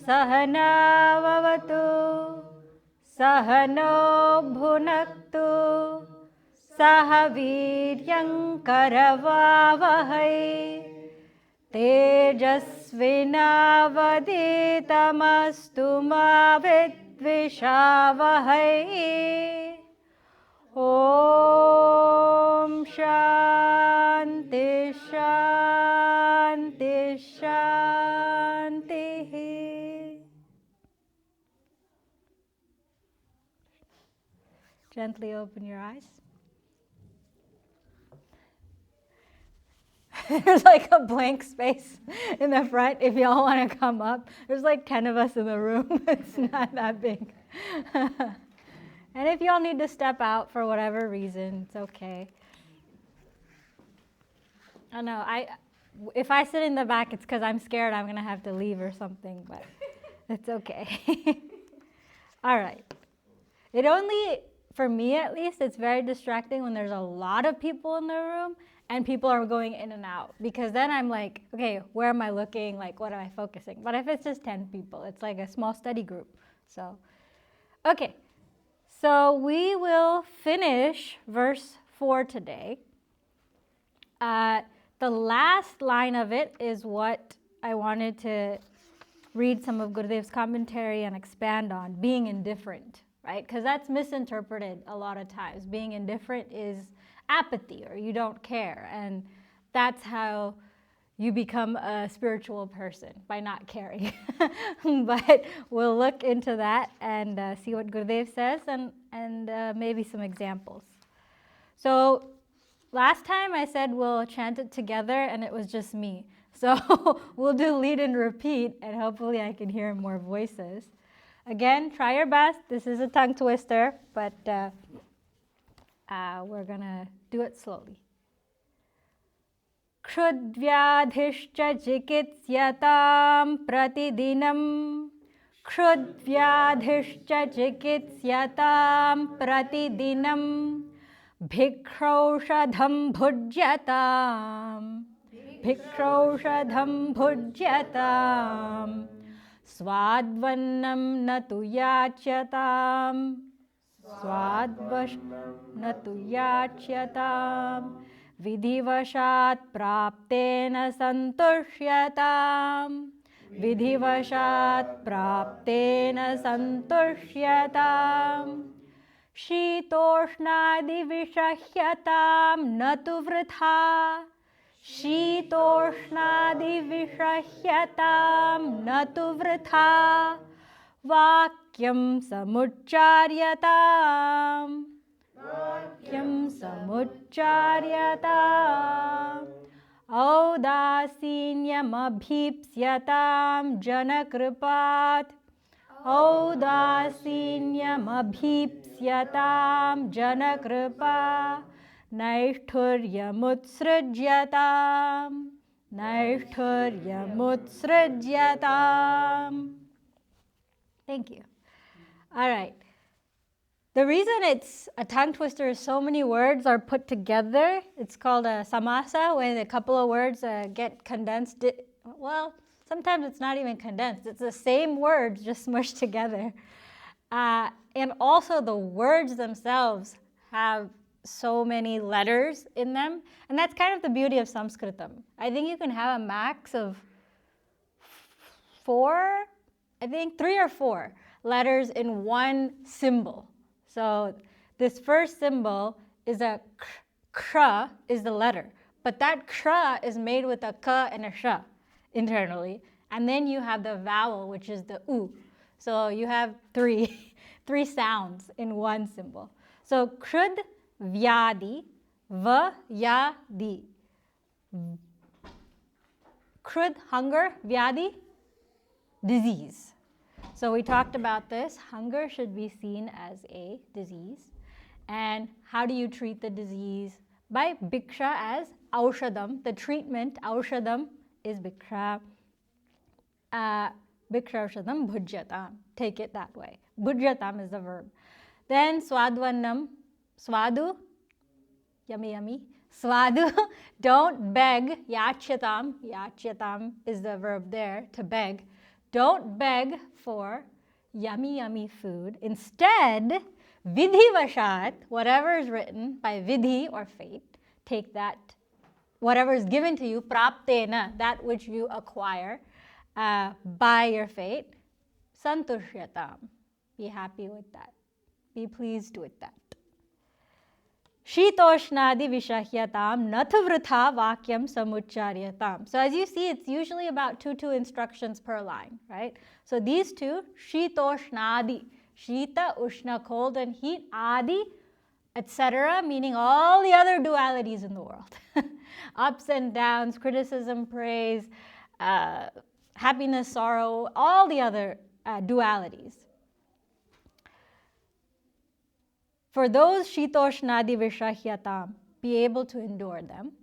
Sahana vavatu Sahano bhunaktu Sahaviryam karavavahai Tejasvinavaditamastu ma vidvishavahai. Om Shanti Shanti Shanti. Gently open your eyes. There's like a blank space in the front if y'all want to come up. There's like 10 of us in the room. It's not that big. And if y'all need to step out for whatever reason, it's okay. I know, if I sit in the back, it's because I'm scared I'm going to have to leave or something, but it's okay. All right. It only, for me at least, it's very distracting when there's a lot of people in the room and people are going in and out, because then I'm like, okay, where am I looking? Like, what am I focusing? But if it's just 10 people, it's like a small study group. So, okay. So we will finish verse 4 today. The last line of it is what I wanted to read some of Gurudev's commentary and expand on, being indifferent, right? Because that's misinterpreted a lot of times. Being indifferent is apathy, or you don't care, and that's how you become a spiritual person, by not caring. But we'll look into that and see what Gurudev says, and maybe some examples. So last time I said we'll chant it together, and it was just me. So we'll do lead and repeat, and hopefully I can hear more voices. Again, try your best. This is a tongue twister, but we're going to do it slowly. Khrudvyadhishcha jikitsyatam pratidinam. Khrudvyadhishcha jikitsyatam pratidinam. Bhikraushadham bhujyatam. Bhikraushadham bhujyatam. Swadvannam natu yachyatam. Swadvannam natu yachyatam. Vidhivashat praptena santushyatam. Vidhivashat praptena santushyatam. Shitoshnadi vishahyatam natu vritha. Shitoshnadi vishahyatam natu vritha. Vakyam samucharyatam. Vakyam samucharyatam. Audasinyam abhipsyatam janakripat. Audasinyam abhipsyatam janakripa. Naishthuryamutsrajyatam. Naishthuryamutsrajyatam. Thank you. All right. The reason it's a tongue twister is so many words are put together. It's called a samasa, when a couple of words get condensed. Well, sometimes it's not even condensed. It's the same words just smushed together. And also the words themselves have so many letters in them. And that's kind of the beauty of Sanskritam. I think you can have a max of 3 or 4 letters in one symbol. So this first symbol is a kra is the letter, but that kra is made with a ka and a sha internally, and then you have the vowel, which is the u. So you have three sounds in one symbol. So krud vyadi vayadi. Krud, hunger, vyadi, disease. So we talked about this. Hunger should be seen as a disease. And how do you treat the disease? By bhiksha as aushadam. The treatment, aushadam, is bhiksha. Bhiksha aushadam bhujyatam. Take it that way. Bhujyatam is the verb. Then swadvannam. Swadu, yummy, yummy. Swadu, don't beg. Yachyatam. Yachyatam is the verb there, to beg. Don't beg for yummy, yummy food. Instead, vidhi vashat, whatever is written by vidhi or fate, take that, whatever is given to you, praptena, that which you acquire by your fate, santushyatam. Be happy with that. Be pleased with that. Shitoshnadi vishahyatam nathuvritha vakyam samucharyatam. So as you see, it's usually about two instructions per line, right? So these two, shitoshnadi, shita, ushna, cold and heat, adi, etc., meaning all the other dualities in the world. Ups and downs, criticism, praise, happiness, sorrow, all the other dualities. For those shitoshnadi vishahyatam, be able to endure them.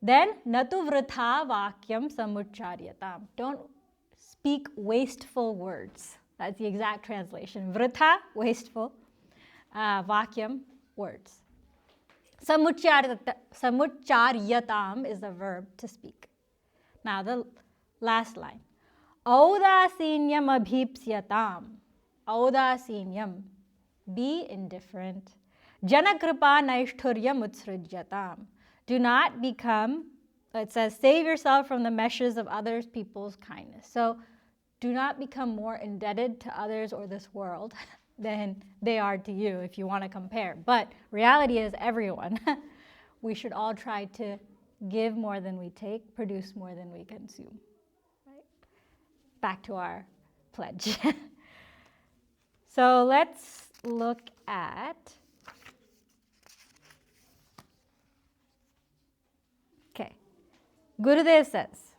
Then natu vritha vakyam samucharyatam. Don't speak wasteful words. That's the exact translation. Vritha, wasteful. Vakyam, words. Samucharyatam is the verb to speak. Now the last line. Audasinyam abhipsyatam. Audasinyam. Be indifferent. Janakripa naishturyam utsrujyatam. Do not become, it says, save yourself from the meshes of others people's kindness. So do not become more indebted to others or this world than they are to you if you want to compare. But reality is everyone. We should all try to give more than we take, produce more than we consume. Right? Back to our pledge. So let's look at, okay, Gurudev says,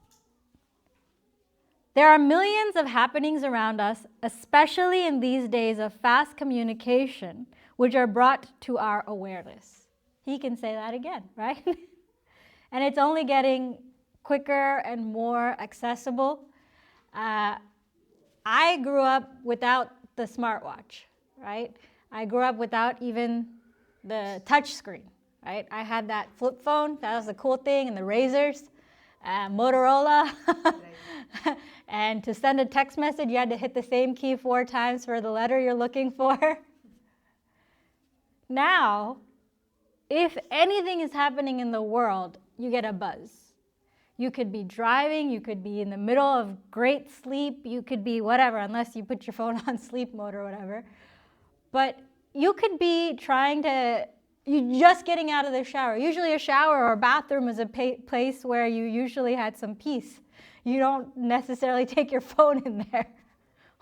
there are millions of happenings around us, especially in these days of fast communication, which are brought to our awareness. He can say that again, right? And it's only getting quicker and more accessible. I grew up without the smartwatch, right? I grew up without even the touch screen, right? I had that flip phone, that was the cool thing, and the razors, Motorola. And to send a text message, you had to hit the same key 4 times for the letter you're looking for. Now, if anything is happening in the world, you get a buzz. You could be driving, you could be in the middle of great sleep, you could be whatever, unless you put your phone on sleep mode or whatever. But you could be you're just getting out of the shower. Usually a shower or a bathroom is a place where you usually had some peace. You don't necessarily take your phone in there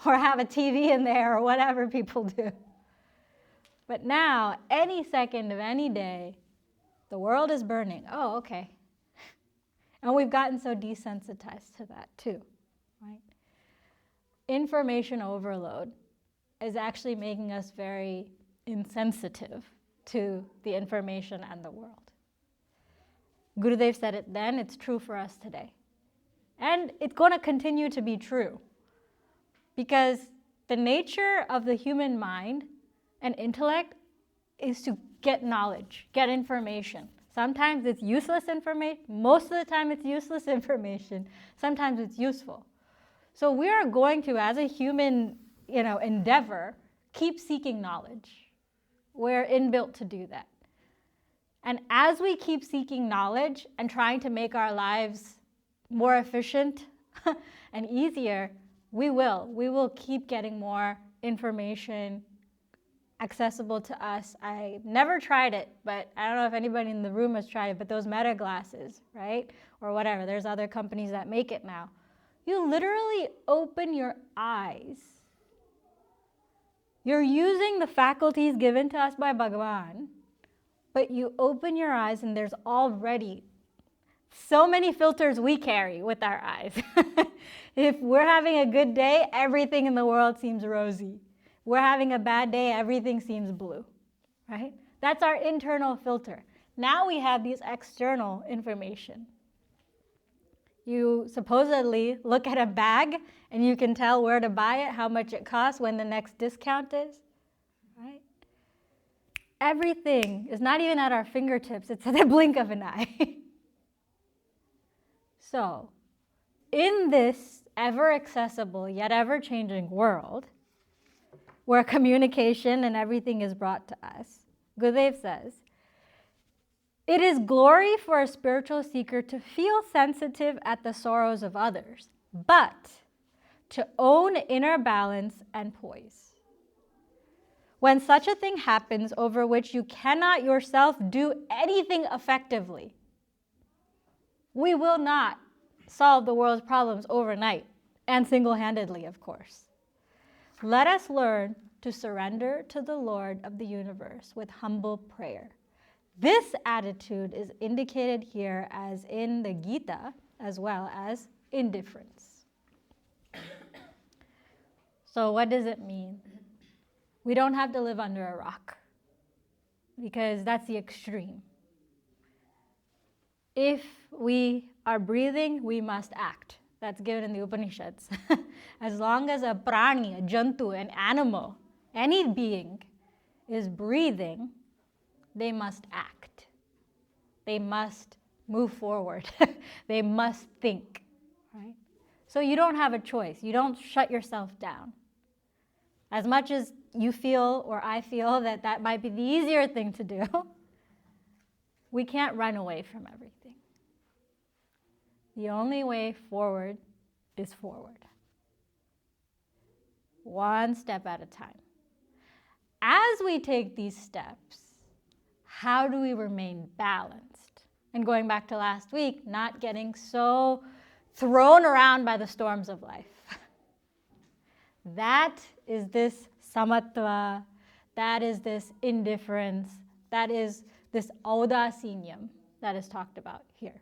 or have a TV in there or whatever people do. But now, any second of any day, the world is burning. Oh, okay. And we've gotten so desensitized to that too, right? Information overload is actually making us very insensitive to the information and the world. Gurudev said it then, it's true for us today. And it's going to continue to be true because the nature of the human mind and intellect is to get knowledge, get information. Sometimes it's useless information. Most of the time it's useless information. Sometimes it's useful. So we are going to, as a human endeavor, keep seeking knowledge. We're inbuilt to do that. And as we keep seeking knowledge and trying to make our lives more efficient and easier, we will keep getting more information accessible to us. I never tried it, but I don't know if anybody in the room has tried it, but those Meta glasses, right? Or whatever, there's other companies that make it now. You literally open your eyes. You're using the faculties given to us by Bhagavan, but you open your eyes and there's already so many filters we carry with our eyes. If we're having a good day, everything in the world seems rosy. We're having a bad day, everything seems blue, right? That's our internal filter. Now we have these external information. You supposedly look at a bag and you can tell where to buy it, how much it costs, when the next discount is, right? Everything is not even at our fingertips, it's at the blink of an eye. So, in this ever accessible yet ever changing world where communication and everything is brought to us, Gurudev says, it is glory for a spiritual seeker to feel sensitive at the sorrows of others, but to own inner balance and poise. When such a thing happens over which you cannot yourself do anything effectively, we will not solve the world's problems overnight and single-handedly, of course. Let us learn to surrender to the Lord of the universe with humble prayer. This attitude is indicated here as in the Gita, as well as indifference. So what does it mean? We don't have to live under a rock, because that's the extreme. If we are breathing, we must act. That's given in the Upanishads. As long as a prani, a jantu, an animal, any being is breathing, they must act. They must move forward. They must think, right? So you don't have a choice. You don't shut yourself down. As much as you feel, or I feel, that that might be the easier thing to do, we can't run away from everything. The only way forward is forward. One step at a time. As we take these steps, how do we remain balanced? And going back to last week, not getting so thrown around by the storms of life. That is this samatva, that is this indifference, that is this audasinyam that is talked about here.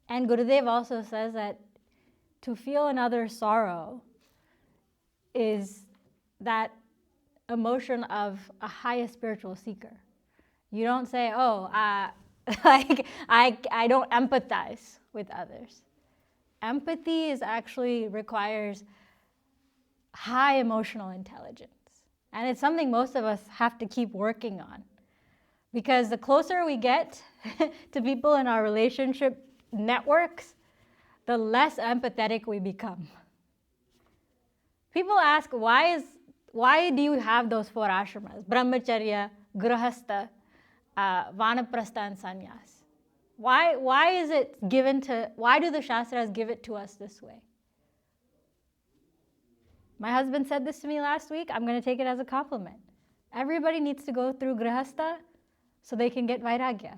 And Gurudev also says that to feel another's sorrow is that emotion of a highest spiritual seeker. You don't say, I don't empathize with others. Empathy actually requires high emotional intelligence. And it's something most of us have to keep working on. Because the closer we get to people in our relationship networks, the less empathetic we become. People ask, why do you have those 4 ashramas? Brahmacharya, Grahastha, Vanaprastha, and Sannyas. Why is it given to, why do the Shastras give it to us this way? My husband said this to me last week. I'm going to take it as a compliment. Everybody needs to go through Grahastha so they can get Vairagya.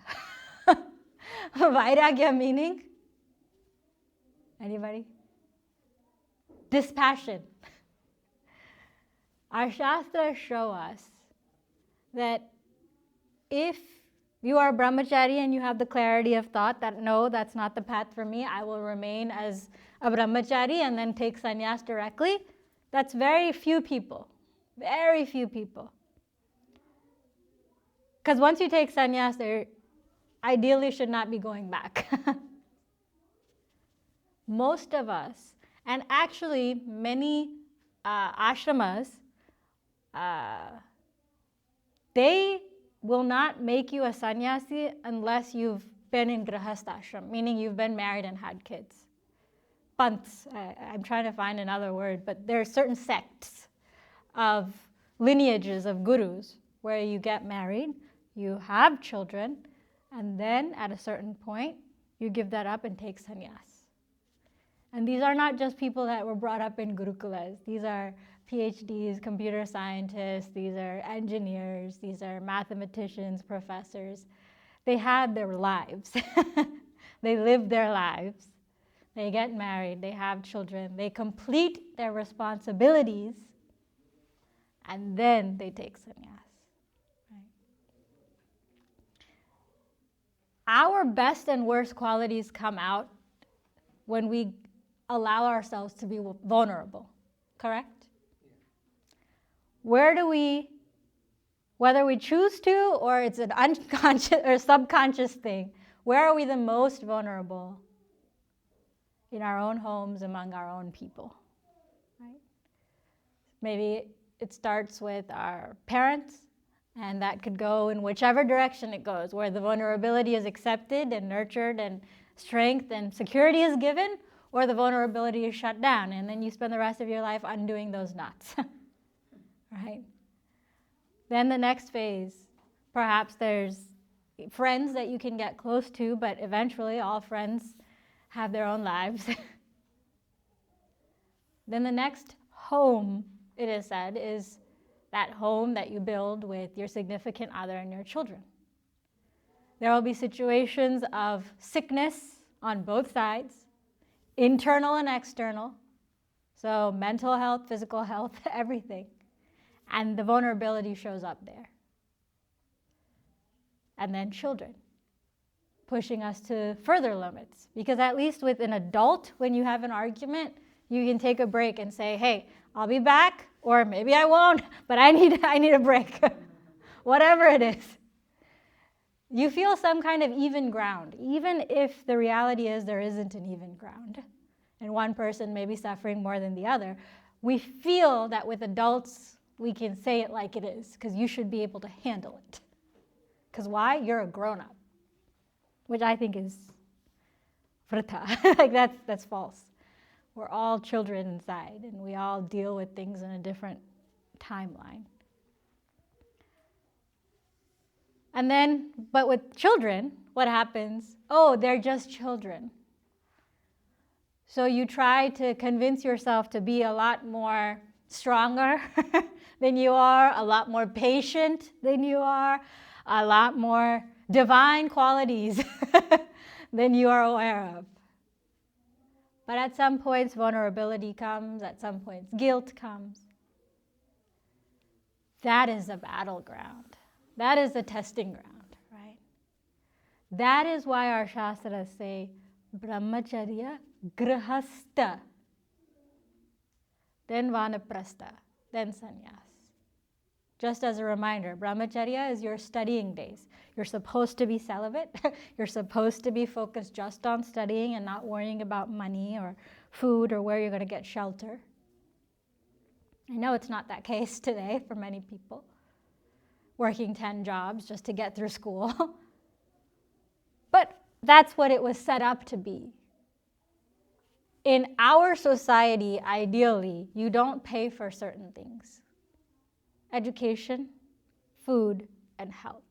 Vairagya meaning? Anybody? Dispassion. Our Shastras show us that if you are a brahmachari and you have the clarity of thought that no, that's not the path for me, I will remain as a brahmachari and then take sannyas directly, that's very few people. Very few people. Because once you take sannyas, there ideally should not be going back. Most of us, and actually many ashramas, they will not make you a sannyasi unless you've been in grahastha ashram, meaning you've been married and had kids. Panths, I'm trying to find another word, but there are certain sects of lineages of gurus where you get married, you have children, and then at a certain point, you give that up and take sannyas. And these are not just people that were brought up in gurukulas. These are PhDs, computer scientists, these are engineers, these are mathematicians, professors. They had their lives. They live their lives. They get married, they have children, they complete their responsibilities, and then they take sannyas. Right? Our best and worst qualities come out when we allow ourselves to be vulnerable, correct? Where do we, whether we choose to or it's an unconscious or subconscious thing, where are we the most vulnerable? In our own homes, among our own people, right? Maybe it starts with our parents, and that could go in whichever direction it goes, where the vulnerability is accepted and nurtured and strength and security is given, or the vulnerability is shut down, and then you spend the rest of your life undoing those knots, right? Then the next phase, perhaps there's friends that you can get close to, but eventually all friends have their own lives. Then the next home, it is said, is that home that you build with your significant other and your children. There will be situations of sickness on both sides, internal and external, so mental health, physical health, everything. And the vulnerability shows up there. And then children, pushing us to further limits. Because at least with an adult, when you have an argument, you can take a break and say, hey, I'll be back, or maybe I won't, but I need a break. Whatever it is. You feel some kind of even ground, even if the reality is there isn't an even ground, and one person may be suffering more than the other. We feel that with adults, we can say it like it is, because you should be able to handle it. Because why? You're a grown-up, which I think is vrita. Like that's false. We're all children inside, and we all deal with things in a different timeline. And then, but with children, what happens? Oh, they're just children. So you try to convince yourself to be a lot more stronger than you are, a lot more patient than you are, a lot more divine qualities than you are aware of. But at some points, vulnerability comes. At some points, guilt comes. That is a battleground. That is a testing ground, right? That is why our Shastras say, Brahmacharya, Grihastha, then Vanaprastha, then Sannyas. Just as a reminder, Brahmacharya is your studying days. You're supposed to be celibate. You're supposed to be focused just on studying and not worrying about money or food or where you're going to get shelter. I know it's not that case today for many people, working 10 jobs just to get through school. But that's what it was set up to be. In our society, ideally, you don't pay for certain things. Education, food, and health.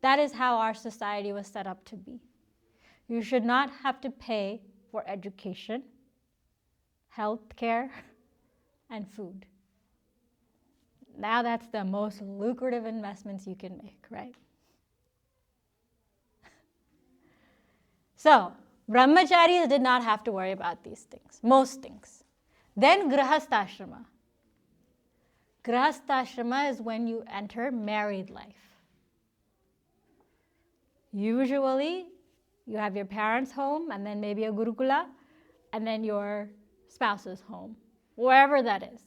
That is how our society was set up to be. You should not have to pay for education, health care, and food. Now that's the most lucrative investments you can make, right? So, brahmacharis did not have to worry about these things, most things. Then grihastha-ashrama. Grihastha-ashrama is when you enter married life. Usually, you have your parents' home, and then maybe a gurukula, and then your spouse's home, wherever that is.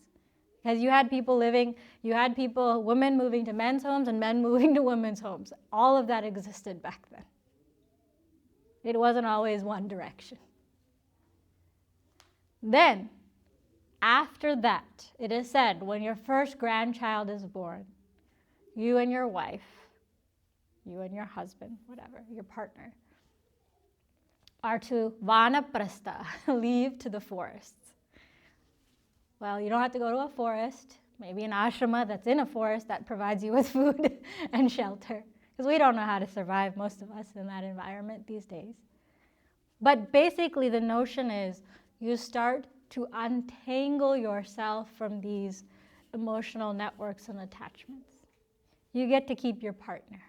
Because you had women moving to men's homes and men moving to women's homes. All of that existed back then. It wasn't always one direction. Then, after that, it is said, when your first grandchild is born, you and your wife, you and your husband, whatever, your partner, are to vanaprastha, leave to the forests. Well, you don't have to go to a forest, maybe an ashrama that's in a forest that provides you with food and shelter, because we don't know how to survive, most of us, in that environment these days. But basically the notion is you start to untangle yourself from these emotional networks and attachments. You get to keep your partner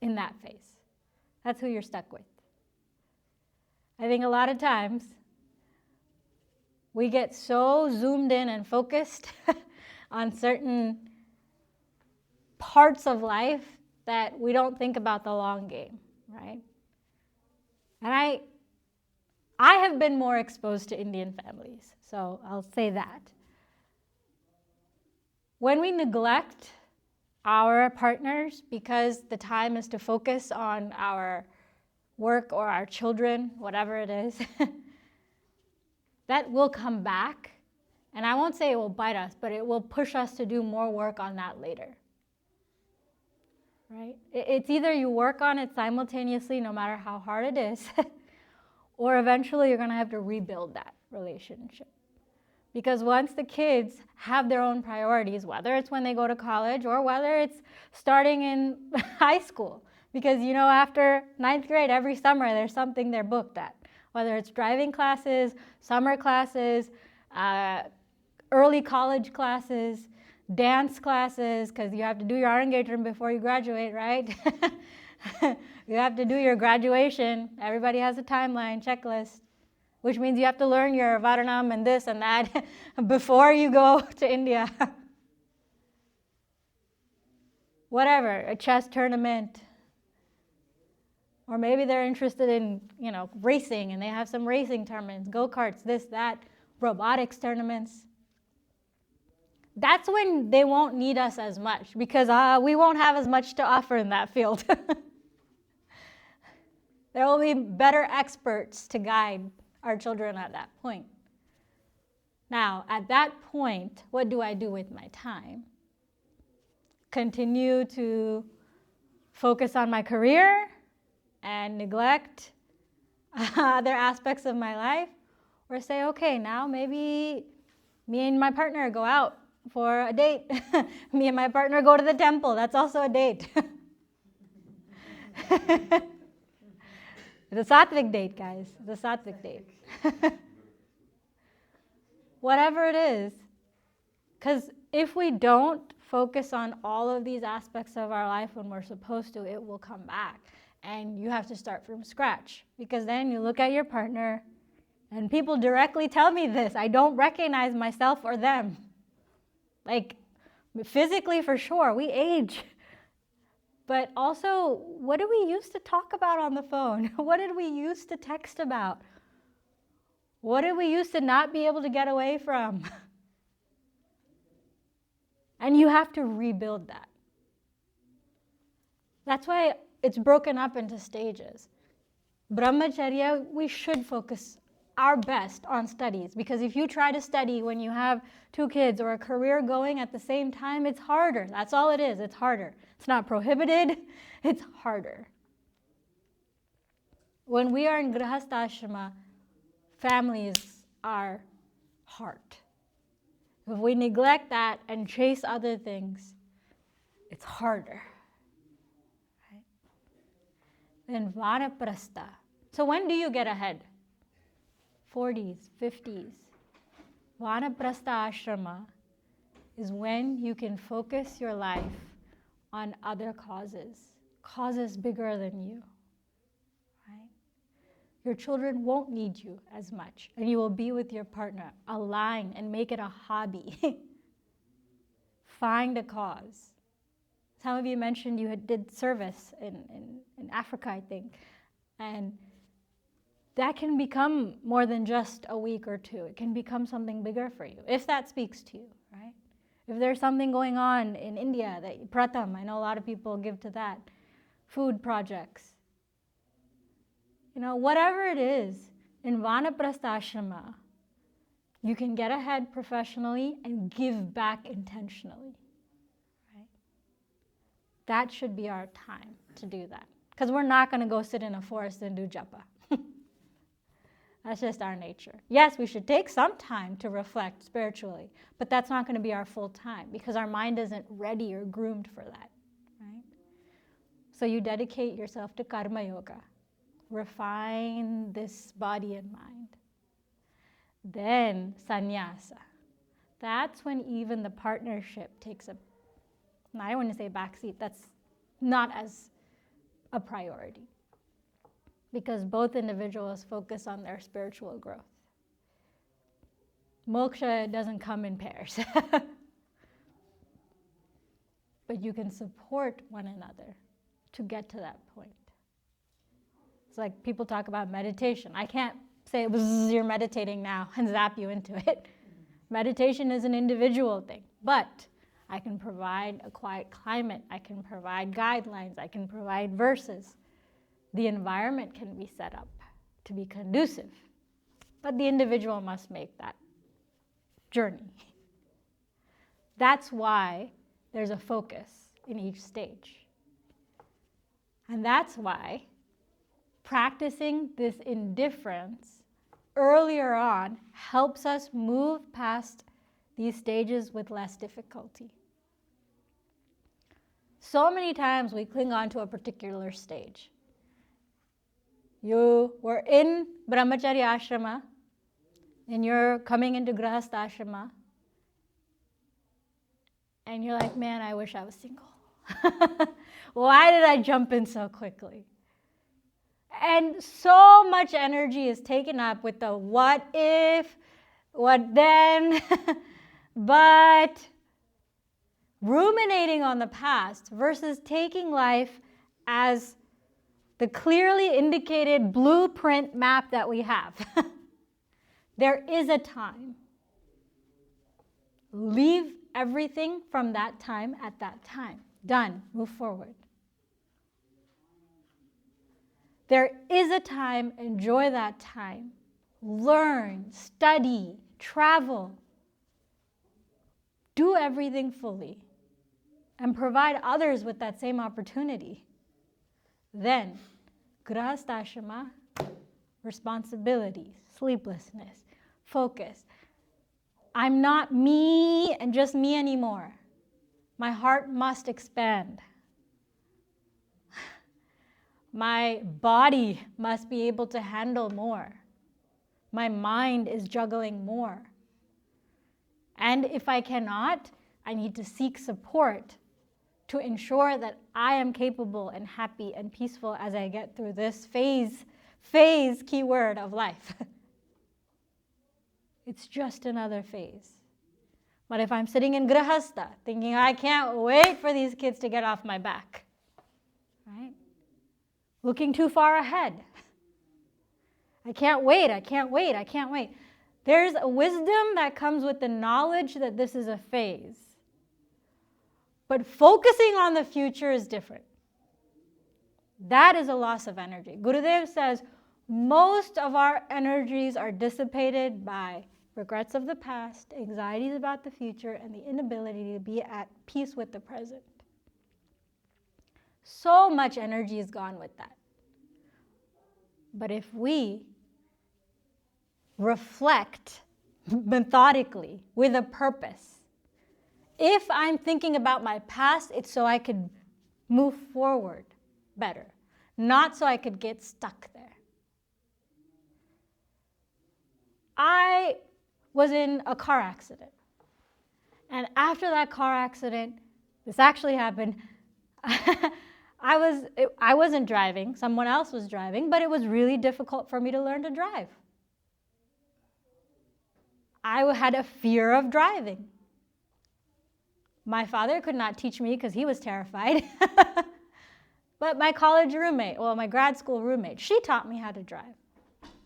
in that phase. That's who you're stuck with. I think a lot of times we get so zoomed in and focused on certain parts of life that we don't think about the long game, right? And I have been more exposed to Indian families, so I'll say that. When we neglect our partners because the time is to focus on our work or our children, whatever it is, that will come back. And I won't say it will bite us, but it will push us to do more work on that later. Right? It's either you work on it simultaneously, no matter how hard it is, or eventually you're going to have to rebuild that relationship. Because once the kids have their own priorities, whether it's when they go to college or whether it's starting in high school, because after 9th grade, every summer there's something they're booked at, whether it's driving classes, summer classes, early college classes, dance classes, because you have to do your art engagement before you graduate, right? You have to do your graduation. Everybody has a timeline, checklist, which means you have to learn your Varanam and this and that before you go to India. Whatever, a chess tournament. Or maybe they're interested in, racing, and they have some racing tournaments, go-karts, this, that, robotics tournaments. That's when they won't need us as much, because we won't have as much to offer in that field. There will be better experts to guide our children at that point. Now, at that point, what do I do with my time? Continue to focus on my career and neglect other aspects of my life? Or say, okay, now maybe me and my partner go out for a date. Me and my partner go to the temple. That's also a date. It's a sattvic date, guys. It's a sattvic date. Whatever it is. Because if we don't focus on all of these aspects of our life when we're supposed to, it will come back. And you have to start from scratch. Because then you look at your partner, and people directly tell me this. I don't recognize myself or them. Like, physically for sure, we age. But also, what did we used to talk about on the phone? What did we used to text about? What did we used to not be able to get away from? And you have to rebuild that. That's why it's broken up into stages. Brahmacharya, we should focus our best on studies, because if you try to study when you have 2 kids or a career going at the same time, it's harder. That's all it is. It's harder. It's not prohibited. It's harder. When we are in Grihastha Ashrama, family is our heart. If we neglect that and chase other things, it's harder. Right? Then Vanaprastha. So when do you get ahead? 40s, 50s. Vanaprastha Ashrama is when you can focus your life on other causes bigger than you. Right? Your children won't need you as much, and you will be with your partner. Align and make it a hobby. Find a cause. Some of you mentioned you did service in Africa, I think, and that can become more than just a week or 2. It can become something bigger for you, if that speaks to you, right? If there's something going on in India, that Pratham, I know a lot of people give to that, food projects. Whatever it is, in Vanaprastha Ashrama, you can get ahead professionally and give back intentionally, right? That should be our time to do that. Because we're not going to go sit in a forest and do japa. That's just our nature. Yes, we should take some time to reflect spiritually, but that's not going to be our full time, because our mind isn't ready or groomed for that, right? So you dedicate yourself to karma yoga. Refine this body and mind. Then sannyasa. That's when even the partnership takes I don't want to say backseat, that's not as a priority, because both individuals focus on their spiritual growth. Moksha doesn't come in pairs. But you can support one another to get to that point. It's like people talk about meditation. I can't say, you're meditating now, and zap you into it. Meditation is an individual thing, but I can provide a quiet climate. I can provide guidelines. I can provide verses. The environment can be set up to be conducive, but the individual must make that journey. That's why there's a focus in each stage. And that's why practicing this indifference earlier on helps us move past these stages with less difficulty. So many times we cling on to a particular stage. You were in Brahmacharya ashrama, and you're coming into Grahastha ashrama, and you're like, man, I wish I was single. Why did I jump in so quickly? And so much energy is taken up with the what if, what then, but ruminating on the past versus taking life as the clearly indicated blueprint map that we have. There is a time. Leave everything from that time at that time. Done. Move forward. There is a time. Enjoy that time. Learn, study, travel. Do everything fully and provide others with that same opportunity. Then, grahasthashrama, responsibilities, sleeplessness, focus. I'm not me and just me anymore. My heart must expand. My body must be able to handle more. My mind is juggling more. And if I cannot, I need to seek support to ensure that I am capable and happy and peaceful as I get through this phase keyword of life. It's just another phase. But if I'm sitting in Grahastha thinking, I can't wait for these kids to get off my back, right? Looking too far ahead. I can't wait. There's a wisdom that comes with the knowledge that this is a phase. But focusing on the future is different. That is a loss of energy. Gurudev says most of our energies are dissipated by regrets of the past, anxieties about the future, and the inability to be at peace with the present. So much energy is gone with that. But if we reflect methodically with a purpose, if I'm thinking about my past, it's so I could move forward better, not so I could get stuck there. I was in a car accident. And after that car accident, this actually happened. I wasn't driving, someone else was driving, but it was really difficult for me to learn to drive. I had a fear of driving. My father could not teach me because he was terrified. But my my grad school roommate, she taught me how to drive.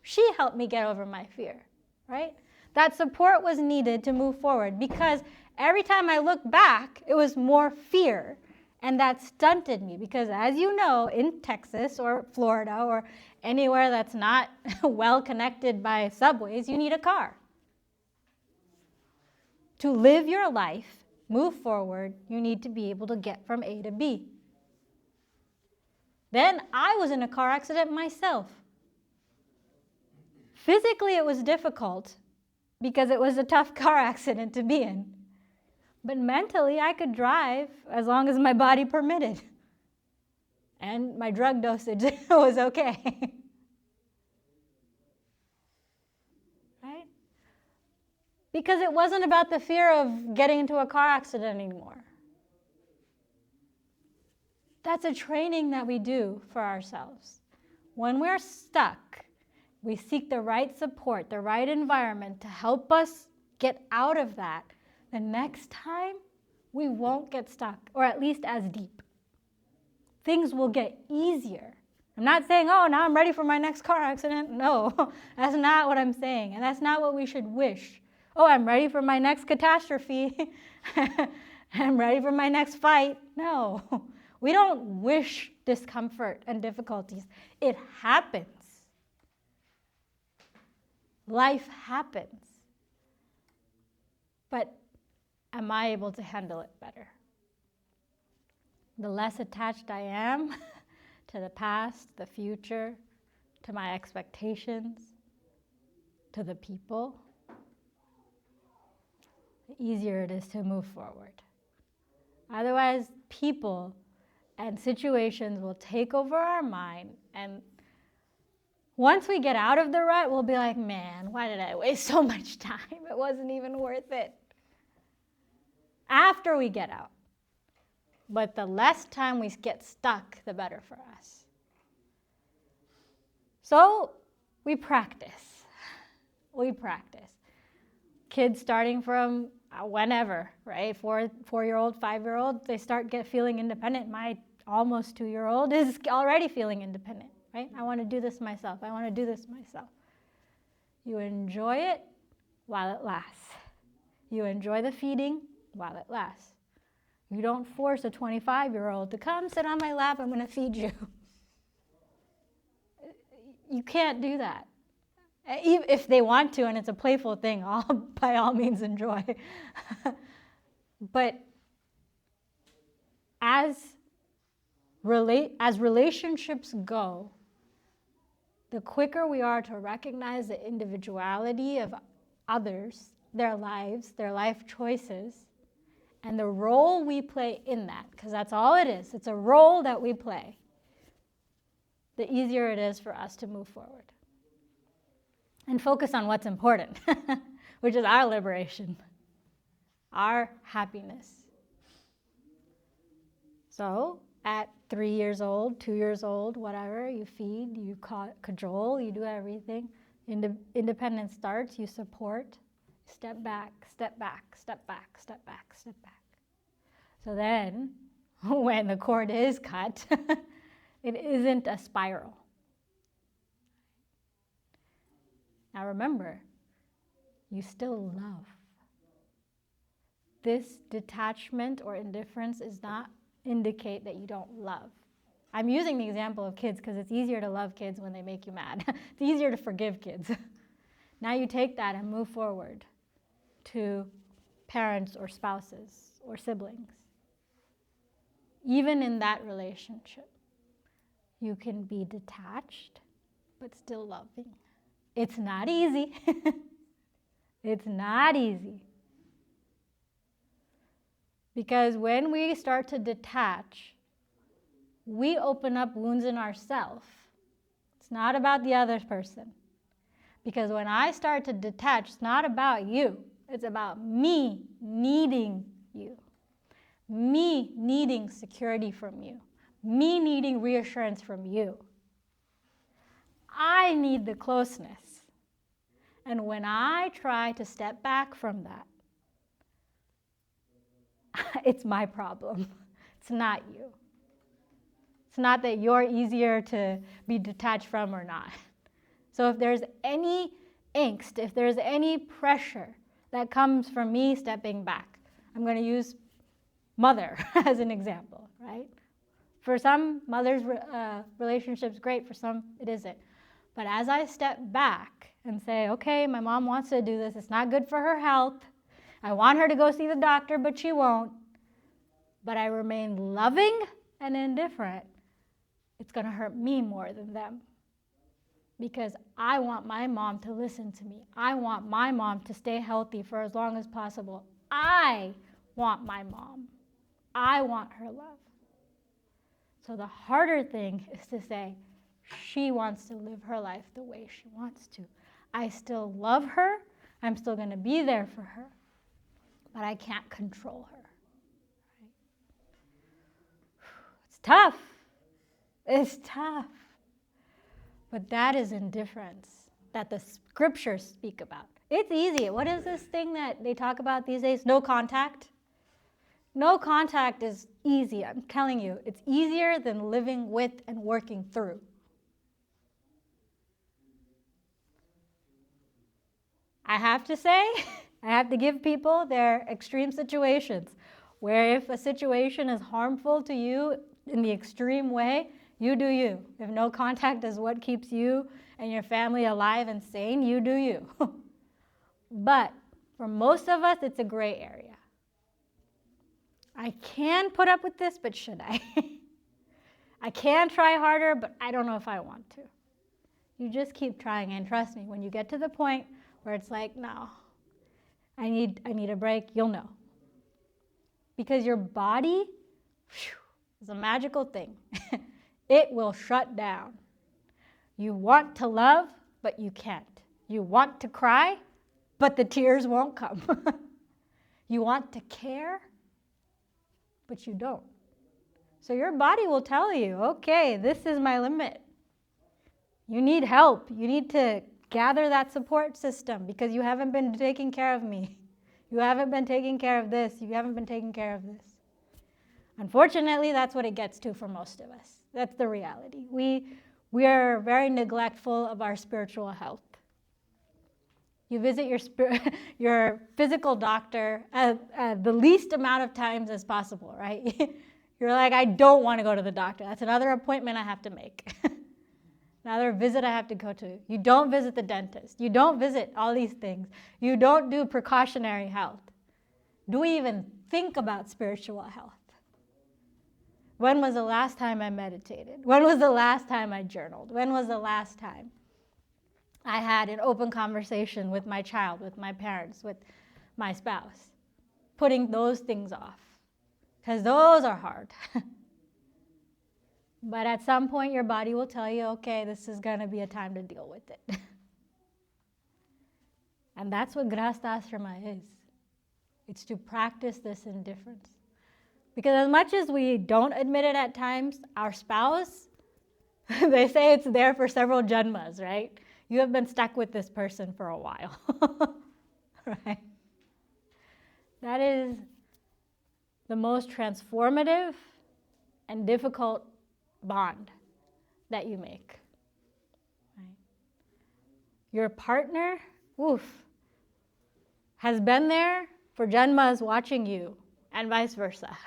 She helped me get over my fear, right? That support was needed to move forward because every time I looked back, it was more fear. And that stunted me because, as you know, in Texas or Florida or anywhere that's not well connected by subways, you need a car. To live your life, move forward, you need to be able to get from A to B. Then I was in a car accident myself. Physically, it was difficult because it was a tough car accident to be in. But mentally, I could drive as long as my body permitted. And my drug dosage was okay. Right? Because it wasn't about the fear of getting into a car accident anymore. That's a training that we do for ourselves. When we're stuck, we seek the right support, the right environment to help us get out of that. The next time, we won't get stuck, or at least as deep. Things will get easier. I'm not saying, oh, now I'm ready for my next car accident. No, that's not what I'm saying, and that's not what we should wish. Oh, I'm ready for my next catastrophe. I'm ready for my next fight. No, we don't wish discomfort and difficulties. It happens. Life happens. But am I able to handle it better? The less attached I am to the past, the future, to my expectations, to the people, the easier it is to move forward. Otherwise, people and situations will take over our mind, and once we get out of the rut, we'll be like, man, why did I waste so much time? It wasn't even worth it. After we get out. But the less time we get stuck, the better for us. So we practice. We practice. Kids starting from whenever, right? 4-year-old, 5-year-old, they start feeling independent. My almost 2-year-old is already feeling independent, right? I want to do this myself. I want to do this myself. You enjoy it while it lasts. You enjoy the feeding while it lasts. You don't force a 25-year-old to come sit on my lap, I'm going to feed you. You can't do that. If they want to and it's a playful thing, by all means enjoy. But as relationships go, the quicker we are to recognize the individuality of others, their lives, their life choices, and the role we play in that, because that's all it is. It's a role that we play. The easier it is for us to move forward and focus on what's important, which is our liberation, our happiness. So at 3 years old, 2 years old, whatever, you feed, you cajole, you do everything. Independence starts, you support, step back, step back, step back, step back, step back. So then, when the cord is cut, it isn't a spiral. Now remember, you still love. This detachment or indifference does not indicate that you don't love. I'm using the example of kids because it's easier to love kids when they make you mad. It's easier to forgive kids. Now you take that and move forward to parents or spouses or siblings. Even in that relationship, you can be detached but still loving. It's not easy. It's not easy. Because when we start to detach, we open up wounds in ourselves. It's not about the other person. Because when I start to detach, it's not about you. It's about me needing you. Me needing security from you. Me needing reassurance from you. I need the closeness. And when I try to step back from that, it's my problem. It's not you. It's not that you're easier to be detached from or not. So if there's any angst, if there's any pressure that comes from me stepping back, I'm going to use mother as an example, right? For some, mother's relationship's great. For some, it isn't. But as I step back and say, okay, my mom wants to do this. It's not good for her health. I want her to go see the doctor, but she won't. But I remain loving and indifferent. It's going to hurt me more than them. Because I want my mom to listen to me. I want my mom to stay healthy for as long as possible. I want my mom. I want her love. So the harder thing is to say, she wants to live her life the way she wants to. I still love her. I'm still going to be there for her. But I can't control her. Right? It's tough. It's tough. But that is indifference that the scriptures speak about. It's easy. What is this thing that they talk about these days? No contact. No contact is easy. I'm telling you, it's easier than living with and working through. I have to say, I have to give people their extreme situations, where if a situation is harmful to you in the extreme way, you do you. If no contact is what keeps you and your family alive and sane, you do you. But for most of us, it's a gray area. I can put up with this, but should I? I can try harder, but I don't know if I want to. You just keep trying, and trust me, when you get to the point where it's like, no, I need a break, you'll know. Because your body is a magical thing. It will shut down. You want to love, but you can't. You want to cry, but the tears won't come. You want to care, but you don't. So your body will tell you, okay, this is my limit. You need help. You need to gather that support system because you haven't been taking care of me. You haven't been taking care of this. You haven't been taking care of this. Unfortunately, that's what it gets to for most of us. That's the reality. We are very neglectful of our spiritual health. You visit your physical doctor the least amount of times as possible, right? You're like, I don't want to go to the doctor. That's another appointment I have to make. Another visit I have to go to. You don't visit the dentist. You don't visit all these things. You don't do precautionary health. Do we even think about spiritual health? When was the last time I meditated? When was the last time I journaled? When was the last time I had an open conversation with my child, with my parents, with my spouse? Putting those things off, because those are hard. But at some point, your body will tell you, okay, this is going to be a time to deal with it. And that's what Grihasthashrama is. It's to practice this indifference. Because as much as we don't admit it at times, our spouse, they say it's there for several janmas, right? You have been stuck with this person for a while, right? That is the most transformative and difficult bond that you make. Right? Your partner, has been there for janmas watching you, and vice versa.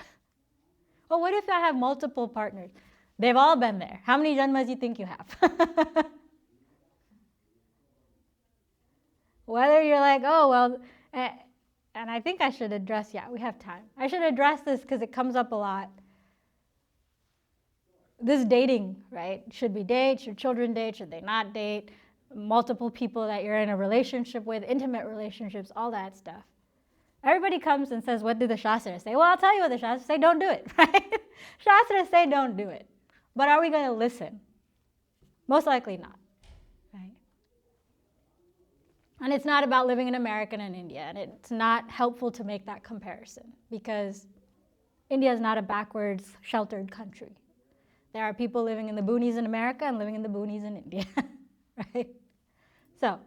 Well, what if I have multiple partners? They've all been there. How many janmas do you think you have? Whether you're like, oh, well, and I think I should address, we have time. I should address this because it comes up a lot. This dating, right? Should we date? Should children date? Should they not date? Multiple people that you're in a relationship with, intimate relationships, all that stuff. Everybody comes and says, what do the Shastras say? Well, I'll tell you what the Shastras say, don't do it, right? Shastras say don't do it. But are we going to listen? Most likely not, right? And it's not about living in America and India, and it's not helpful to make that comparison because India is not a backwards, sheltered country. There are people living in the boonies in America and living in the boonies in India, right? So,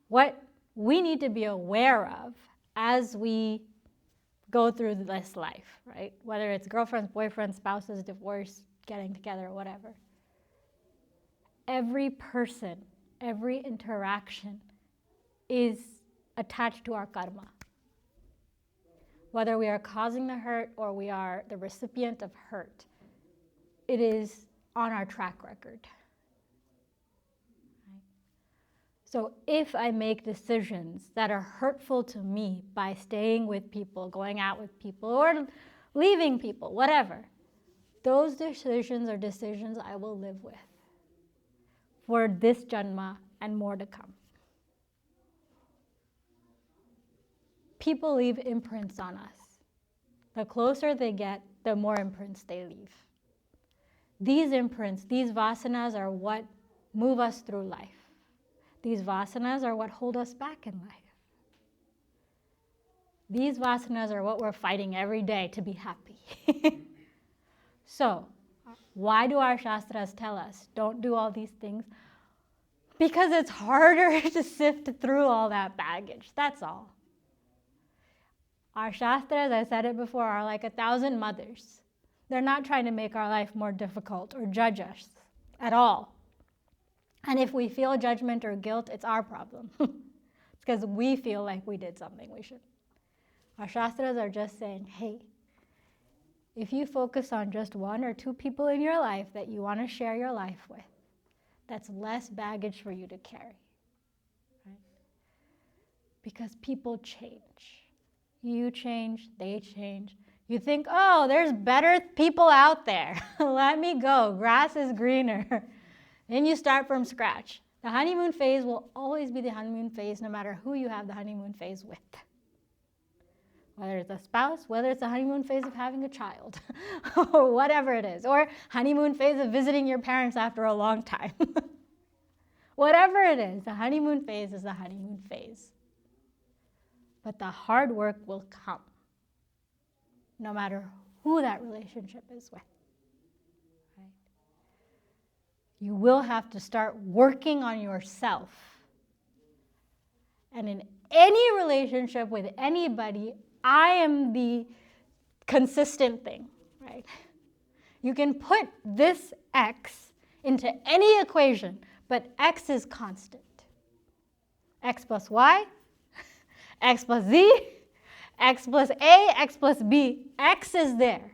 what we need to be aware of as we go through this life, right? Whether it's girlfriends, boyfriends, spouses, divorce, getting together, whatever. Every person, every interaction is attached to our karma. Whether we are causing the hurt or we are the recipient of hurt, it is on our track record. Right? So if I make decisions that are hurtful to me by staying with people, going out with people, or leaving people, whatever, those decisions are decisions I will live with for this janma and more to come. People leave imprints on us. The closer they get, the more imprints they leave. These imprints, these vasanas are what move us through life. These vasanas are what hold us back in life. These vasanas are what we're fighting every day to be happy. So, why do our Shastras tell us don't do all these things? Because it's harder to sift through all that baggage, that's all. Our Shastras, I said it before, are like 1,000 mothers. They're not trying to make our life more difficult or judge us at all. And if we feel judgment or guilt, it's our problem. It's because we feel like we did something we shouldn't. Our Shastras are just saying, hey, if you focus on just one or two people in your life that you want to share your life with, that's less baggage for you to carry. Right? Because people change. You change, they change. You think, oh, there's better people out there. Let me go. Grass is greener. Then you start from scratch. The honeymoon phase will always be the honeymoon phase no matter who you have the honeymoon phase with. Whether it's a spouse, whether it's a honeymoon phase of having a child, or whatever it is, or honeymoon phase of visiting your parents after a long time. Whatever it is, the honeymoon phase is the honeymoon phase. But the hard work will come, no matter who that relationship is with. Right? You will have to start working on yourself. And in any relationship with anybody, I am the consistent thing, right? You can put this X into any equation, but X is constant. X plus Y, X plus Z, X plus A, X plus B. X is there.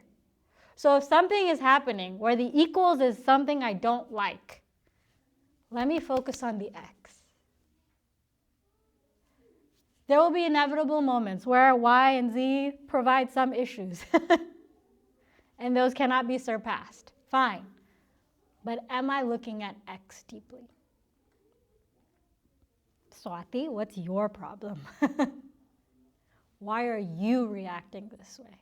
So if something is happening where the equals is something I don't like, let me focus on the X. There will be inevitable moments where Y and Z provide some issues, and those cannot be surpassed. Fine. But am I looking at X deeply? Swati, what's your problem? Why are you reacting this way?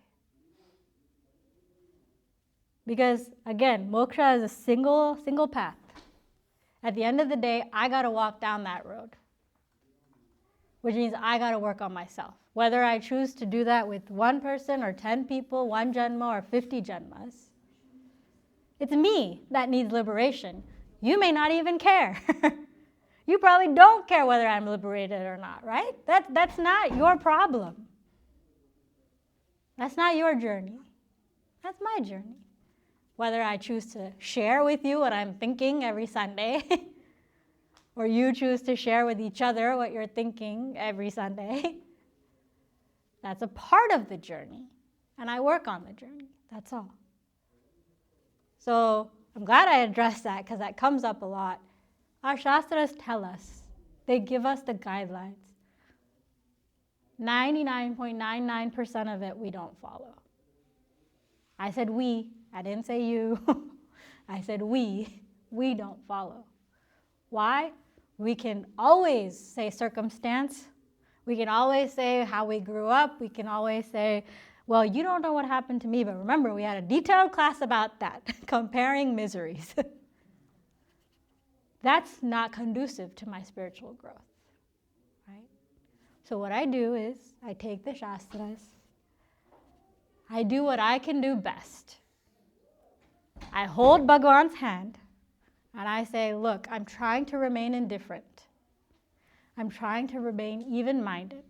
Because, again, moksha is a single path. At the end of the day, I got to walk down that road, which means I got to work on myself. Whether I choose to do that with one person or 10 people, 1 janma or 50 janmas, it's me that needs liberation. You may not even care. You probably don't care whether I'm liberated or not, right? That's not your problem. That's not your journey. That's my journey. Whether I choose to share with you what I'm thinking every Sunday, or you choose to share with each other what you're thinking every Sunday, that's a part of the journey. And I work on the journey. That's all. So I'm glad I addressed that because that comes up a lot. Our Shastras tell us, they give us the guidelines. 99.99% of it we don't follow. I said we, I didn't say you. I said we don't follow. Why? We can always say circumstance. We can always say how we grew up. We can always say, well, you don't know what happened to me, but remember, we had a detailed class about that, comparing miseries. That's not conducive to my spiritual growth, right? So what I do is I take the Shastras. I do what I can do best. I hold Bhagavan's hand and I say, look, I'm trying to remain indifferent. I'm trying to remain even-minded.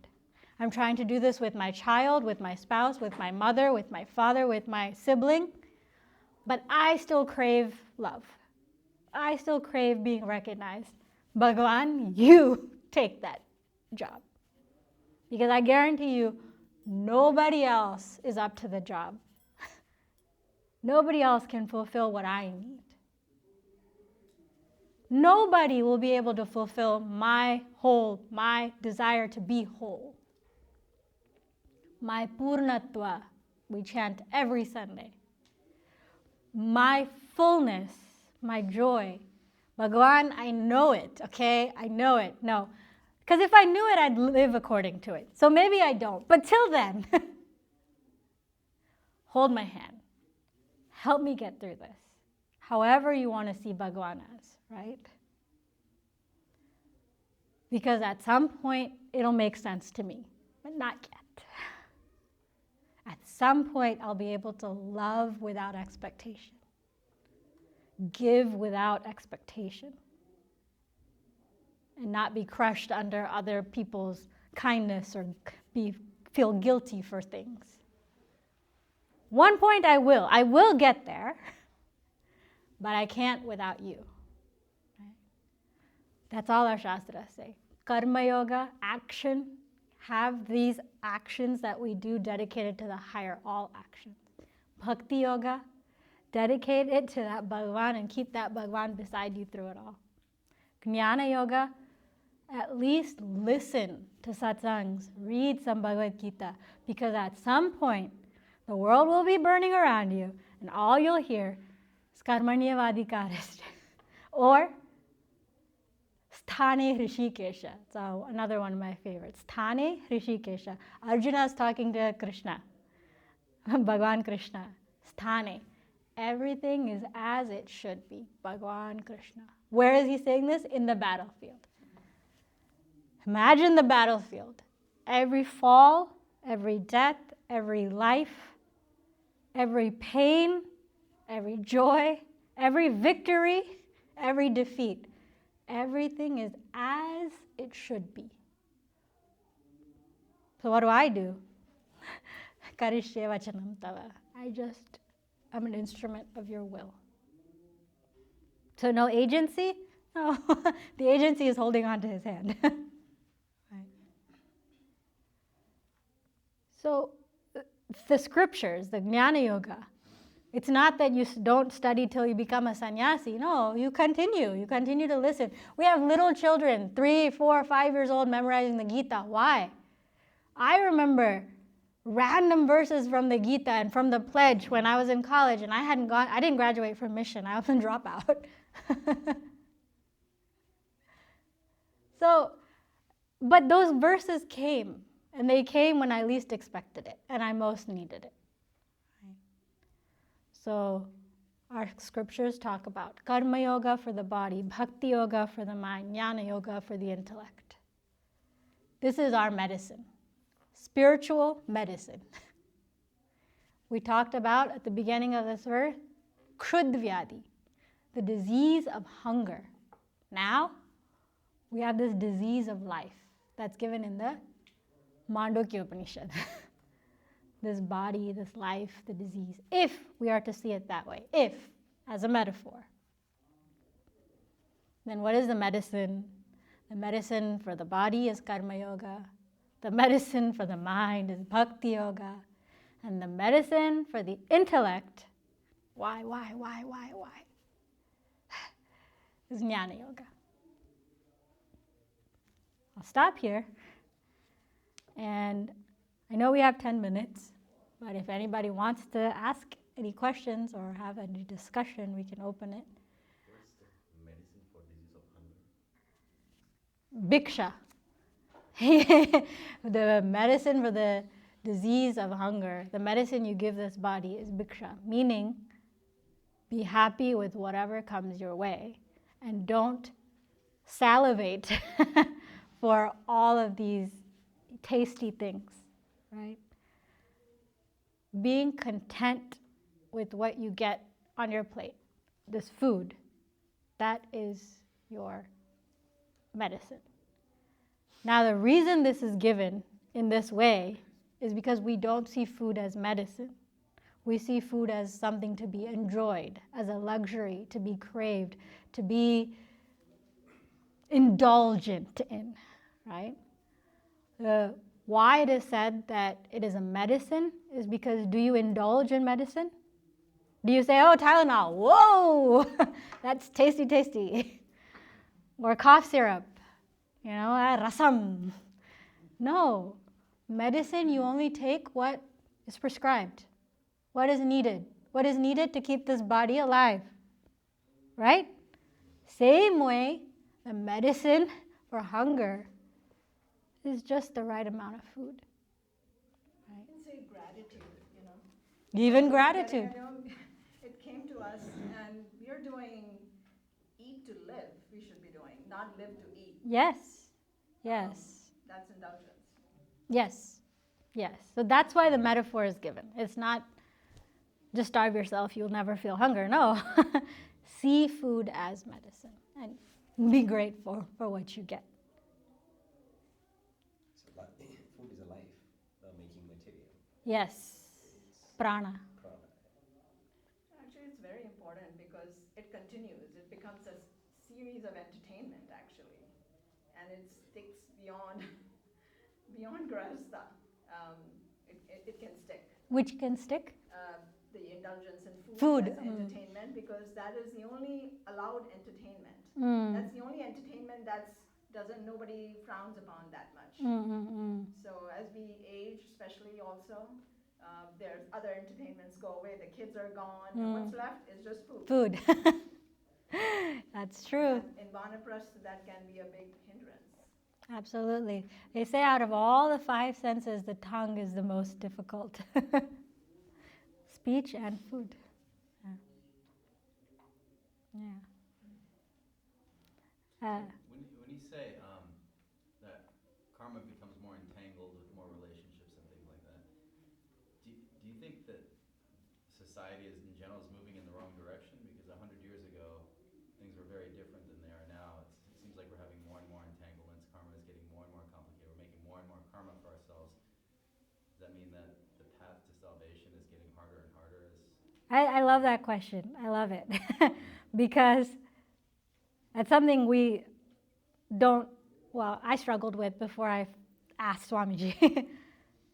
I'm trying to do this with my child, with my spouse, with my mother, with my father, with my sibling. But I still crave love. I still crave being recognized. Bhagavan, you take that job. Because I guarantee you, nobody else is up to the job. Nobody else can fulfill what I need. Nobody will be able to fulfill my desire to be whole. My purnatva, we chant every Sunday. My fullness, my joy. Bhagavan, I know it, okay? I know it. No. Because if I knew it, I'd live according to it. So maybe I don't. But till then, hold my hand. Help me get through this. However you want to see Bhagavan as, right? Because at some point, it'll make sense to me, but not yet. At some point, I'll be able to love without expectation. Give without expectation. And not be crushed under other people's kindness or feel guilty for things. One point I will get there, but I can't without you. Right? That's all our Shastras say. Karma yoga, action, have these actions that we do dedicated to the higher all actions. Bhakti yoga, dedicate it to that Bhagavan and keep that Bhagavan beside you through it all. Jnana yoga, at least listen to satsangs, read some Bhagavad Gita, because at some point, the world will be burning around you, and all you'll hear is karmanyavadhikarascha. Or Sthane Hrishikesha. So another one of my favorites. Sthane Hrishikesha. Arjuna is talking to Krishna, Bhagwan Krishna. Sthane. Everything is as it should be. Bhagwan Krishna. Where is he saying this? In the battlefield. Imagine the battlefield. Every fall, every death, every life, every pain, every joy, every victory, every defeat. Everything is as it should be. So what do? Karishye vachanam tava. I'm an instrument of your will. So no agency? No. The agency is holding on to his hand. Right. So the scriptures, the Jnana Yoga, it's not that you don't study till you become a sannyasi. No, you continue. You continue to listen. We have little children, 3, 4, 5 years old, memorizing the Gita. Why? I remember random verses from the Gita and from the pledge when I was in college, and I didn't graduate from mission. I was a dropout. So, but those verses came, and they came when I least expected it, and I most needed it. Right? So, our scriptures talk about karma yoga for the body, bhakti yoga for the mind, jnana yoga for the intellect. This is our medicine, spiritual medicine. We talked about at the beginning of this verse, krudvyadi, the disease of hunger. Now, we have this disease of life that's given in the Mandukya Upanishad. This body, this life, the disease, if we are to see it that way, if, as a metaphor. Then what is the medicine? The medicine for the body is karma yoga. The medicine for the mind is bhakti yoga. And the medicine for the intellect, why, is jnana yoga. I'll stop here. And I know we have 10 minutes, but if anybody wants to ask any questions or have any discussion, we can open it. What's the medicine for disease of Bhiksha. hunger? The medicine for the disease of hunger, the medicine you give this body is bhiksha, meaning be happy with whatever comes your way and don't salivate for all of these tasty things, right? Being content with what you get on your plate, this food, that is your medicine. Now, the reason this is given in this way is because we don't see food as medicine. We see food as something to be enjoyed, as a luxury, to be craved, to be indulgent in, right? Why it is said that it is a medicine is because do you indulge in medicine? Do you say, oh, Tylenol, whoa, that's tasty, tasty. Or cough syrup, rasam. No, medicine, you only take what is prescribed, what is needed to keep this body alive, right? Same way, the medicine for hunger is just the right amount of food. Right? You can say gratitude, Even gratitude. It came to us, and we're doing eat to live, we should be doing, not live to eat. Yes. That's indulgence. Yes. So that's why the metaphor is given. It's not just starve yourself, you'll never feel hunger. No. See food as medicine and be grateful for what you get. So food is a life-making material. Yes. Prana. Actually, it's very important because it continues. It becomes a series of entertainment, actually. And it sticks beyond grahastha. It can stick. Which can stick? The indulgence in Food. As entertainment, because that is the only allowed entertainment. That's the only entertainment nobody frowns upon that much. So as we age, especially also, there's other entertainments go away. The kids are gone, and what's left is just food. That's true. And in Vanaprastha, that can be a big hindrance. Absolutely. They say out of all the five senses, the tongue is the most difficult. Speech and food. Yeah. Yeah. When you say that karma becomes more entangled with more relationships and things like that, do you think that society is in general is moving in the wrong direction? Because 100 years ago, things were very different than they are now. It seems like we're having more and more entanglements. Karma is getting more and more complicated. We're making more and more karma for ourselves. Does that mean that the path to salvation is getting harder and harder? I love that question. I love it. Because that's something we don't, well, I struggled with before I asked Swamiji.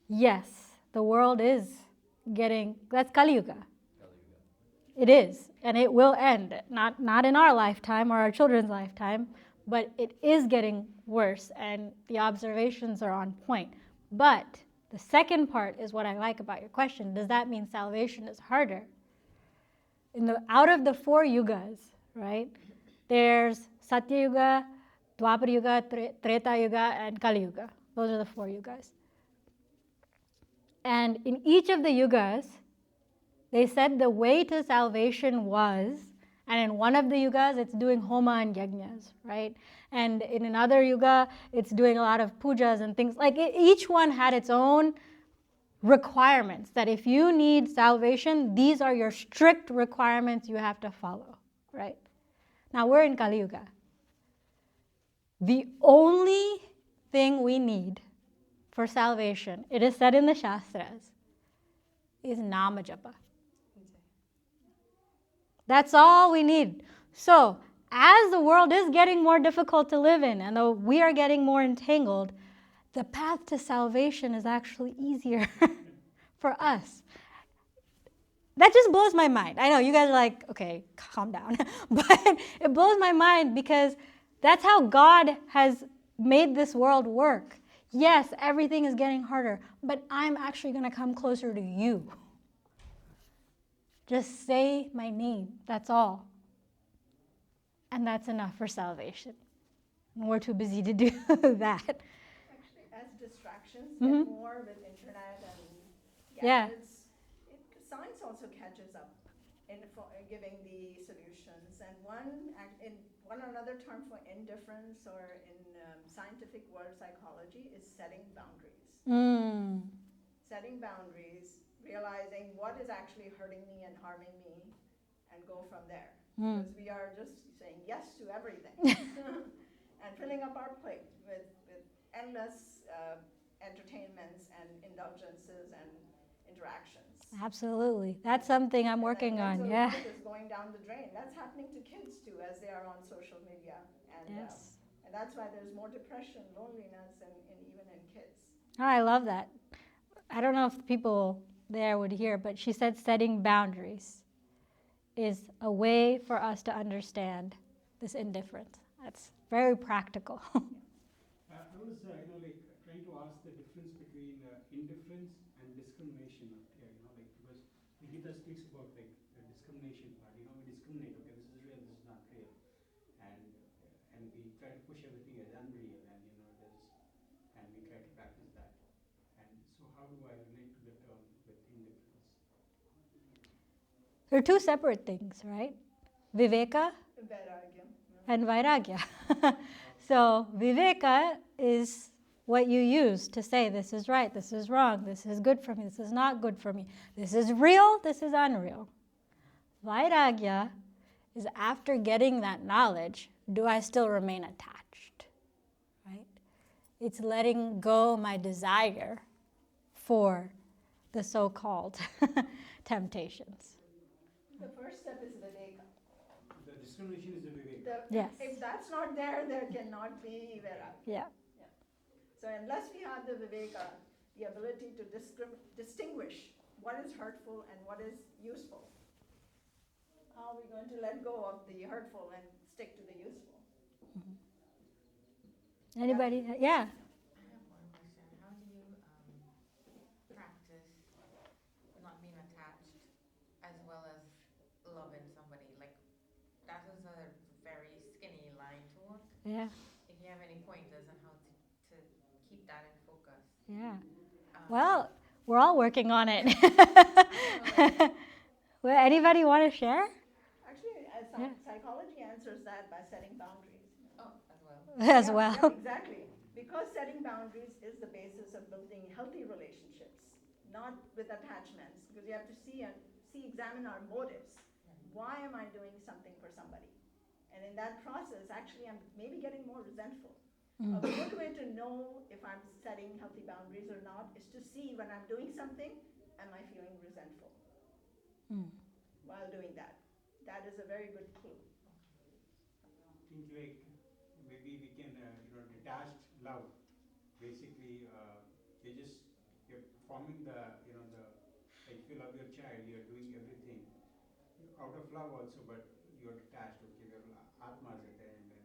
Yes, the world is getting, that's Kali Yuga. It is, and it will end. Not in our lifetime or our children's lifetime, but it is getting worse, and the observations are on point. But the second part is what I like about your question. Does that mean salvation is harder? Out of the four yugas, right? There's Satya Yuga, Dwapara Yuga, Treta Yuga, and Kali Yuga. Those are the four yugas. And in each of the yugas, they said the way to salvation was, and in one of the yugas, it's doing homa and yajnas, right? And in another yuga, it's doing a lot of pujas and things. Like each one had its own requirements that if you need salvation, these are your strict requirements you have to follow, right? Now we're in Kali Yuga. The only thing we need for salvation, it is said in the Shastras, is Nama Japa. That's all we need. So, as the world is getting more difficult to live in, and though we are getting more entangled, the path to salvation is actually easier for us. That just blows my mind. I know you guys are like, okay, calm down. But it blows my mind because that's how God has made this world work. Yes, everything is getting harder, but I'm actually going to come closer to you. Just say my name, that's all. And that's enough for salvation. And we're too busy to do that. Actually, as distractions get more with internet and gadgets, science also catches up in giving the solutions. And one another term for indifference or in scientific world psychology is setting boundaries. Setting boundaries, realizing what is actually hurting me and harming me, and go from there. Because we are just saying yes to everything and filling up our plate with endless entertainments and indulgences and interactions. Absolutely. That's something I'm working on. Yeah. Life is going down the drain. That's happening to kids too as they are on social media. And, Yes. And that's why there's more depression, loneliness, and even in kids. Oh, I love that. I don't know if the people there would hear, but she said setting boundaries is a way for us to understand this indifference. That's very practical. I was, trying to ask the difference between indifference and discrimination out here, because the Gita speaks about the discrimination part. We discriminate. Okay, this is real, this is not real, and we try to push everything as unreal, and and we try to practice that. And so, how do I relate to the term with indifference? They're two separate things, right? Viveka and Vairagya. So Viveka is what you use to say this is right, this is wrong, this is good for me, this is not good for me, this is real, this is unreal. Vairagya is after getting that knowledge, do I still remain attached? Right? It's letting go my desire for the so-called temptations. The first step is Viveka. The discrimination is the Viveka. Yes. If that's not there, there cannot be Vairagya. Yeah. So unless we have the Viveka, the ability to distinguish what is hurtful and what is useful, how are we going to let go of the hurtful and stick to the useful? Anybody? Yeah. I have one question. How do you practice not being attached as well as loving somebody? Like, that is a Yeah. if you have any pointers on how to keep that in focus. Yeah. Um, Well, we're all working on it. Definitely. Well, anybody want to share? Actually, Yeah. psychology answers that by setting boundaries. Oh, as well. As Yeah, well. yeah, exactly. Because setting boundaries is the basis of building healthy relationships, not with attachments, because you have to examine our motives. Why am I doing something for somebody? And in that process, actually, I'm maybe getting more resentful. A good way to know if I'm setting healthy boundaries or not is to see when I'm doing something, am I feeling resentful while doing that? That is a very good clue. Think like maybe we can, detached love. Basically, you're performing like if you love your child, you're doing everything out of love also, but you're detached. Okay, we are atmas at the end, and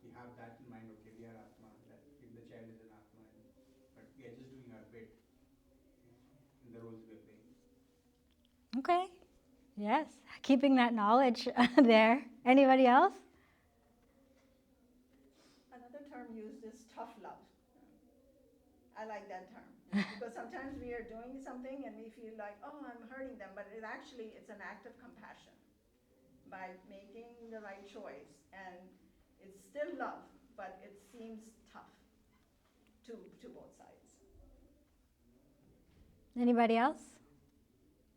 we have that in mind. Okay, we are atma. That even the child is an atma, but we are just doing our bit in the roles we are playing. Okay. Yes. Keeping that knowledge there. Anybody else? Another term used is tough love. I like that term because sometimes we are doing something and we feel like, oh, I'm hurting them, but it's an act of compassion by making the right choice, and it's still love, but it seems tough to both sides. Anybody else?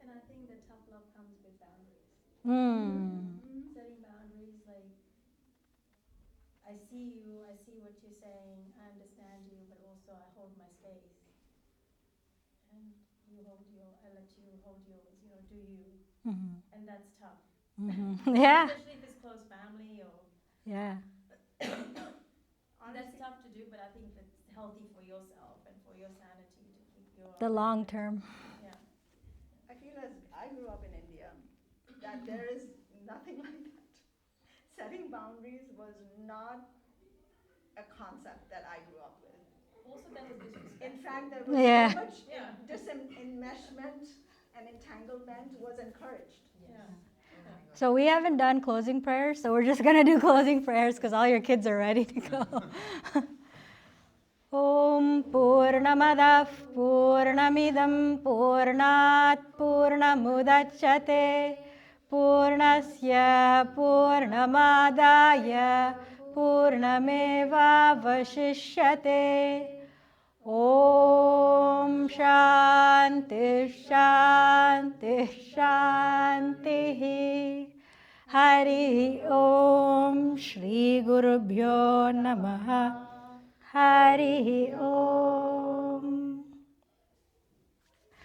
And I think the tough love comes with boundaries. Setting boundaries, like, I see you, I see what you're saying, I understand you, but also I hold my space. And I let you hold yours, do you. And that's tough. Yeah. Especially if it's close family or. Yeah. That's tough to do, but I think that's healthy for yourself and for your sanity to keep your. The long term. Yeah. I feel as I grew up in India that there is nothing like that. Setting boundaries was not a concept that I grew up with. Also, that was disrespectful. In fact, there was Yeah. so much Yeah. disenmeshment and entanglement was encouraged. Yeah. So we haven't done closing prayers, so we're just going to do closing prayers because all your kids are ready to go. Om Purnamadah Purnamidam Purnat Purnamudachyate Purnasya Purnamadaya Purnameva Vashishyate Om Shanti Shanti Shanti Hari Om Shri Gurubhyo Namaha Hari Om